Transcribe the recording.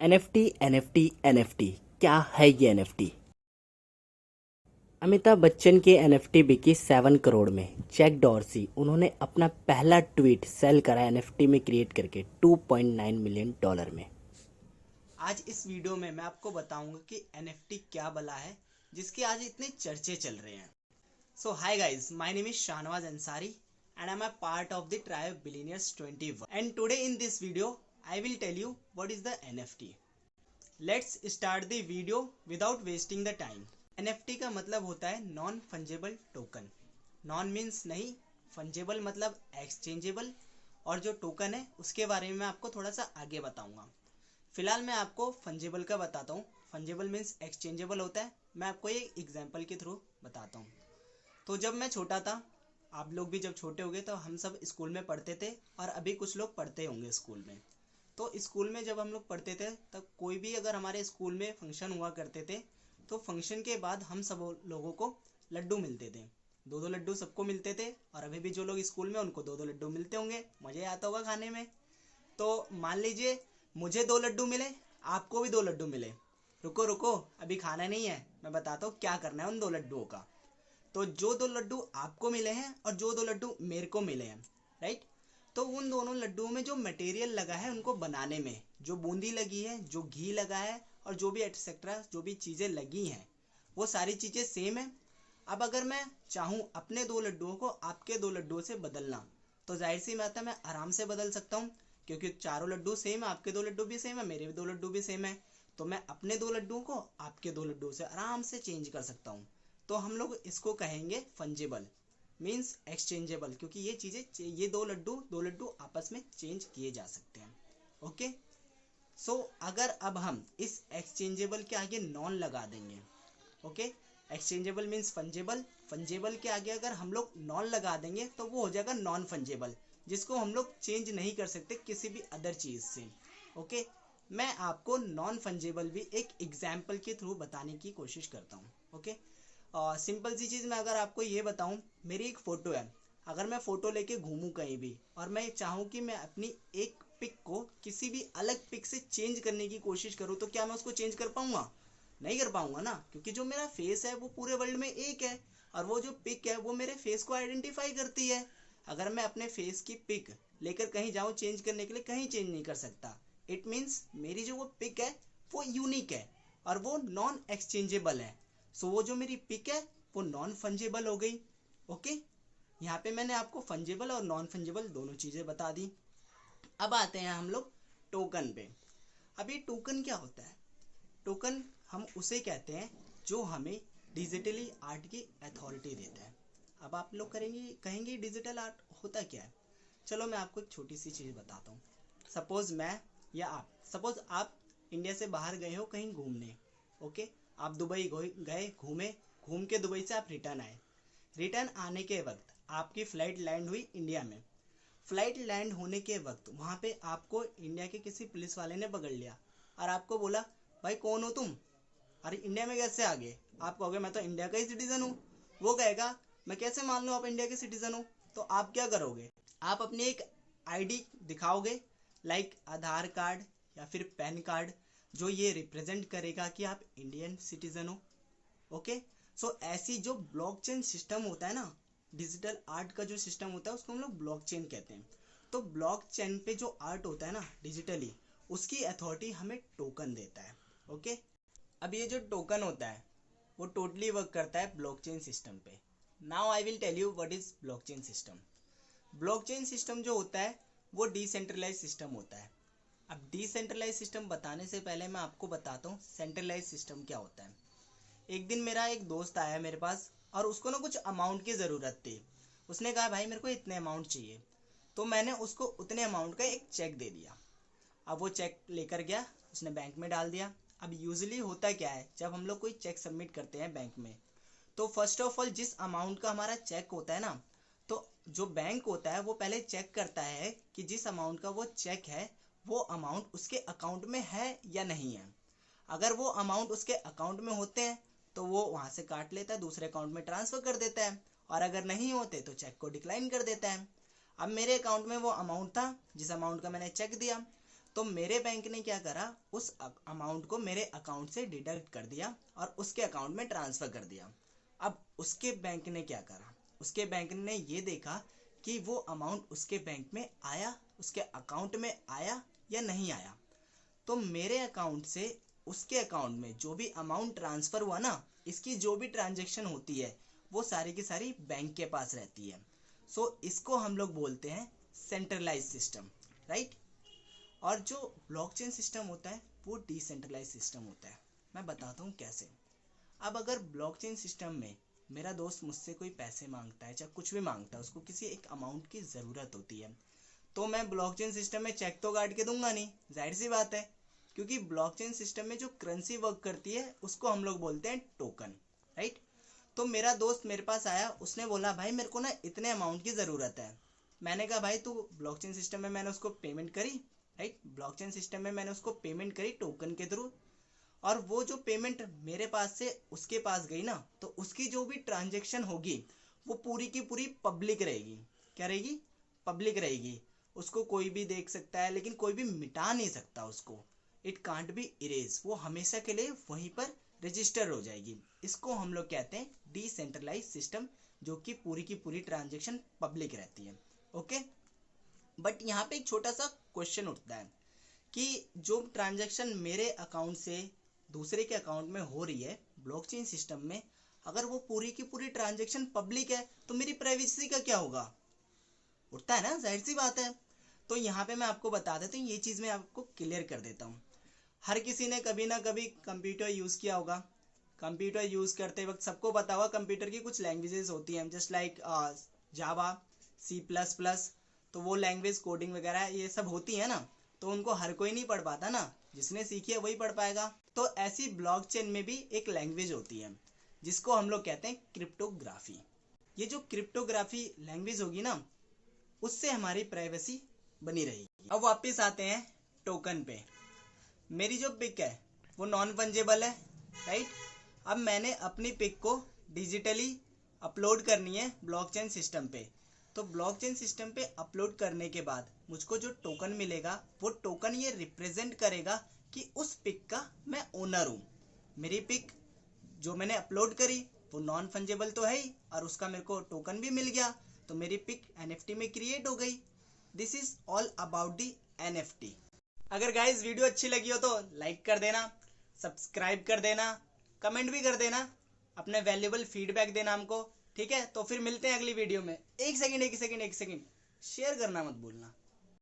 NFT NFT NFT क्या है ये एनएफटी? अमिताभ बच्चन के एनएफटी बिकी 7 करोड़ में। जैक डॉर्सी उन्होंने अपना पहला ट्वीट सेल करा एनएफटी में क्रिएट करके $2.9 मिलियन में। आज इस वीडियो में मैं आपको बताऊंगा कि एनएफटी क्या बला है जिसके आज इतने चर्चे चल रहे हैं। So hi guys, my name is Shahnawaz Ansari and I am a part of the tribe billionaires 21 and today in this video I will tell you what is the NFT. Let's start the video without wasting the time. NFT का मतलब होता है non fungible token. Non means नहीं, fungible मतलब exchangeable, और जो token है उसके बारे में मैं आपको थोड़ा सा आगे बताऊंगा। फिलहाल मैं आपको फंजेबल का बताता हूँ। फंजेबल मीन्स एक्सचेंजेबल होता है। मैं आपको ये एग्जाम्पल के थ्रू बताता हूँ। तो जब मैं छोटा था, आप लोग भी जब छोटे होंगे तो हम सब स्कूल में पढ़ते थे, और अभी कुछ लोग पढ़ते होंगे स्कूल में। तो स्कूल में जब हम लोग पढ़ते थे तब कोई भी अगर हमारे स्कूल में फंक्शन हुआ करते थे तो फंक्शन के बाद हम सब लोगों को लड्डू मिलते थे। दो दो लड्डू सबको मिलते थे, और अभी भी जो लोग स्कूल में उनको दो दो लड्डू मिलते होंगे, मज़ा आता होगा खाने में। तो मान लीजिए मुझे दो लड्डू मिले, आपको भी दो लड्डू मिले। रुको रुको, अभी खाना नहीं है, मैं बताता हूँ क्या करना है उन दो लड्डुओं का। तो जो दो लड्डू आपको मिले हैं और जो दो लड्डू मेरे को मिले हैं, राइट, तो उन दोनों लड्डुओं में जो मटेरियल लगा है उनको बनाने में, जो बूंदी लगी है, जो घी लगा है, और जो भी एटसेट्रा जो भी चीज़ें लगी हैं, वो सारी चीज़ें सेम है। अब अगर मैं चाहूँ अपने दो लड्डुओं को आपके दो लड्डुओं से बदलना, तो जाहिर सी बात है मैं आराम से बदल सकता हूँ, क्योंकि चारों लड्डू सेम है, आपके दो लड्डू भी सेम है, मेरे भी दो लड्डू भी सेम है। तो मैं अपने दो लड्डुओं को आपके दो लड्डुओं से आराम से चेंज कर सकता हूँ। तो हम लोग इसको कहेंगे फंजेबल, मीन्स एक्सचेंजेबल, क्योंकि ये चीज़ें, ये दो लड्डू आपस में चेंज किए जा सकते हैं। ओके, सो अगर अब हम इस एक्सचेंजेबल के आगे नॉन लगा देंगे, okay, exchangeable means fungible, fungible के आगे अगर हम लोग नॉन लगा देंगे तो वो हो जाएगा नॉन फंजेबल, जिसको हम लोग चेंज नहीं कर सकते किसी भी अदर चीज़ से। ओके, मैं आपको नॉन फंजेबल भी एक एग्जाम्पल के थ्रू बताने की कोशिश करता हूँ। ओके, सिंपल सी चीज़ मैं अगर आपको ये बताऊँ, मेरी एक फ़ोटो है, अगर मैं फ़ोटो लेके घूमूँ कहीं भी और मैं चाहूँ कि मैं अपनी एक पिक को किसी भी अलग पिक से चेंज करने की कोशिश करूँ, तो क्या मैं उसको चेंज कर पाऊँगा? नहीं कर पाऊंगा ना, क्योंकि जो मेरा फेस है वो पूरे वर्ल्ड में एक है, और वो जो पिक है वो मेरे फेस को आइडेंटिफाई करती है। अगर मैं अपने फेस की पिक लेकर कहीं जाऊँ चेंज करने के लिए, कहीं चेंज नहीं कर सकता। इट मीन्स मेरी जो वो पिक है वो यूनिक है और वो नॉन एक्सचेंजेबल है। सो वो जो मेरी पिक है वो नॉन फंजेबल हो गई। ओके, यहाँ पे मैंने आपको फंजेबल और नॉन फंजेबल दोनों चीज़ें बता दी। अब आते हैं हम लोग टोकन पे। अब ये टोकन क्या होता है? टोकन हम उसे कहते हैं जो हमें डिजिटली आर्ट की अथॉरिटी देता है। अब आप लोग कहेंगे डिजिटल आर्ट होता क्या है? चलो मैं आपको एक छोटी सी चीज़ बताता हूँ। सपोज आप इंडिया से बाहर गए हो कहीं घूमने। ओके, आप दुबई गए, घूमे, घूम के दुबई से आप रिटर्न आए। रिटर्न आने के वक्त आपकी फ़्लाइट लैंड हुई इंडिया में। फ़्लाइट लैंड होने के वक्त वहाँ पे आपको इंडिया के किसी पुलिस वाले ने पकड़ लिया और आपको बोला, भाई कौन हो तुम? अरे इंडिया में कैसे आ गए? आप कहोगे मैं तो इंडिया का ही सिटीजन हूँ। वो कहेगा मैं कैसे मान लूँ आप इंडिया के सिटीजन हो? तो आप क्या करोगे? आप अपनी एक आईडी दिखाओगे, लाइक आधार कार्ड या फिर पैन कार्ड, जो ये रिप्रेजेंट करेगा कि आप इंडियन सिटीजन हो। ओके, सो ऐसी जो ब्लॉकचेन सिस्टम होता है ना, डिजिटल आर्ट का जो सिस्टम होता है उसको हम लोग ब्लॉकचेन कहते हैं। तो ब्लॉकचेन पे जो आर्ट होता है ना डिजिटली, उसकी अथॉरिटी हमें टोकन देता है। ओके, अब ये जो टोकन होता है वो टोटली वर्क करता है ब्लॉकचेन सिस्टम पे। Now I will tell you what is blockchain system. Blockchain system जो होता है वो डिसेंट्रलाइज सिस्टम होता है। अब डिसेंट्रलाइज सिस्टम बताने से पहले मैं आपको बताता हूँ सेंट्रलाइज सिस्टम क्या होता है। एक दिन मेरा एक दोस्त आया मेरे पास, और उसको ना कुछ अमाउंट की ज़रूरत थी। उसने कहा भाई मेरे को इतने अमाउंट चाहिए। तो मैंने उसको उतने अमाउंट का एक चेक दे दिया। अब वो चेक लेकर गया, उसने बैंक में डाल दिया। अब यूजुअली होता क्या है, जब हम लोग कोई चेक सबमिट करते हैं बैंक में, तो फर्स्ट ऑफ ऑल जिस अमाउंट का हमारा चेक होता है ना, तो जो बैंक होता है वो पहले चेक करता है कि जिस अमाउंट का वो चेक है वो अमाउंट उसके अकाउंट में है या नहीं है। अगर वो अमाउंट उसके अकाउंट में होते हैं तो वो वहाँ से काट लेता है, दूसरे अकाउंट में ट्रांसफ़र कर देता है, और अगर नहीं होते तो चेक को डिक्लाइन कर देता है। अब मेरे अकाउंट में वो अमाउंट था जिस अमाउंट का मैंने चेक दिया, तो मेरे बैंक ने क्या करा, उस अमाउंट को मेरे अकाउंट से डिडक्ट कर दिया और उसके अकाउंट में ट्रांसफर कर दिया। अब उसके बैंक ने क्या करा, उसके बैंक ने ये देखा कि वो अमाउंट उसके बैंक में आया, उसके अकाउंट में आया या नहीं आया। तो मेरे अकाउंट से उसके अकाउंट में जो भी अमाउंट ट्रांसफर हुआ ना, इसकी जो भी ट्रांजैक्शन होती है वो सारी की सारी बैंक के पास रहती है। सो इसको हम लोग बोलते हैं सेंट्रलाइज सिस्टम, राइट। और जो ब्लॉकचेन सिस्टम होता है वो डिसेंट्रलाइज सिस्टम होता है। मैं बताता हूँ कैसे। अब अगर ब्लॉकचेन सिस्टम में मेरा दोस्त मुझसे कोई पैसे मांगता है, चाहे कुछ भी मांगता है, उसको किसी एक अमाउंट की ज़रूरत होती है, तो मैं ब्लॉकचेन सिस्टम में चेक तो काट के दूंगा नहीं, जाहिर सी बात है। क्योंकि ब्लॉकचेन सिस्टम में जो करेंसी वर्क करती है उसको हम लोग बोलते हैं टोकन, राइट। तो मेरा दोस्त मेरे पास आया, उसने बोला भाई मेरे को ना इतने अमाउंट की ज़रूरत है। मैंने कहा भाई तू ब्लॉकचेन सिस्टम में मैंने उसको पेमेंट करी, राइट। ब्लॉकचेन सिस्टम में मैंने उसको पेमेंट करी टोकन के थ्रू, और वो जो पेमेंट मेरे पास से उसके पास गई ना, तो उसकी जो भी ट्रांजैक्शन होगी वो पूरी की पूरी पब्लिक रहेगी। क्या रहेगी? पब्लिक रहेगी। उसको कोई भी देख सकता है, लेकिन कोई भी मिटा नहीं सकता उसको। इट कांट बी इरेज, वो हमेशा के लिए वहीं पर रजिस्टर हो जाएगी। इसको हम लोग कहते हैं डिसेंट्रलाइज सिस्टम, जो कि पूरी की पूरी ट्रांजैक्शन पब्लिक रहती है। ओके, बट यहाँ पे एक छोटा सा क्वेश्चन उठता है कि जो ट्रांजैक्शन मेरे अकाउंट से दूसरे के अकाउंट में हो रही है ब्लॉकचेन सिस्टम में, अगर वो पूरी की पूरी ट्रांजैक्शन पब्लिक है तो मेरी प्राइवेसी का क्या होगा? उठता है ना, जाहिर सी बात है। तो यहाँ पे मैं आपको बता देता हूँ, ये चीज़ मैं आपको क्लियर कर देता हूँ। हर किसी ने कभी ना कभी कंप्यूटर यूज़ किया होगा। कंप्यूटर यूज़ करते वक्त सबको पता होगा कंप्यूटर की कुछ लैंग्वेजेस होती हैं, जस्ट लाइक जावा, C++। तो वो लैंग्वेज कोडिंग वगैरह ये सब होती है ना, तो उनको हर कोई नहीं पढ़ पाता ना, जिसने सीखी है वही पढ़ पाएगा। तो ऐसी ब्लॉकचेन में भी एक लैंग्वेज होती है जिसको हम लोग कहते हैं क्रिप्टोग्राफी। ये जो क्रिप्टोग्राफी लैंग्वेज होगी ना, उससे हमारी प्राइवेसी बनी रहेगी। अब वापस आते हैं टोकन पे। मेरी जो पिक है वो नॉन फंजेबल है, राइट। अब मैंने अपनी पिक को डिजिटली अपलोड करनी है ब्लॉकचेन सिस्टम पे। तो ब्लॉकचेन सिस्टम पे अपलोड करने के बाद मुझको जो टोकन मिलेगा, वो टोकन ये रिप्रेजेंट करेगा कि उस पिक का मैं ओनर हूँ। मेरी पिक जो मैंने अपलोड करी वो नॉन फंजेबल तो है ही, और उसका मेरे को टोकन भी मिल गया, तो मेरी पिक NFT में क्रिएट हो गई। This is all about the NFT। अगर गाइस वीडियो अच्छी लगी हो तो लाइक कर देना, सब्सक्राइब कर देना, कमेंट भी कर देना, अपने वैल्यूबल फीडबैक देना हमको, ठीक है। तो फिर मिलते हैं अगली वीडियो में। एक सेकंड शेयर करना मत भूलना।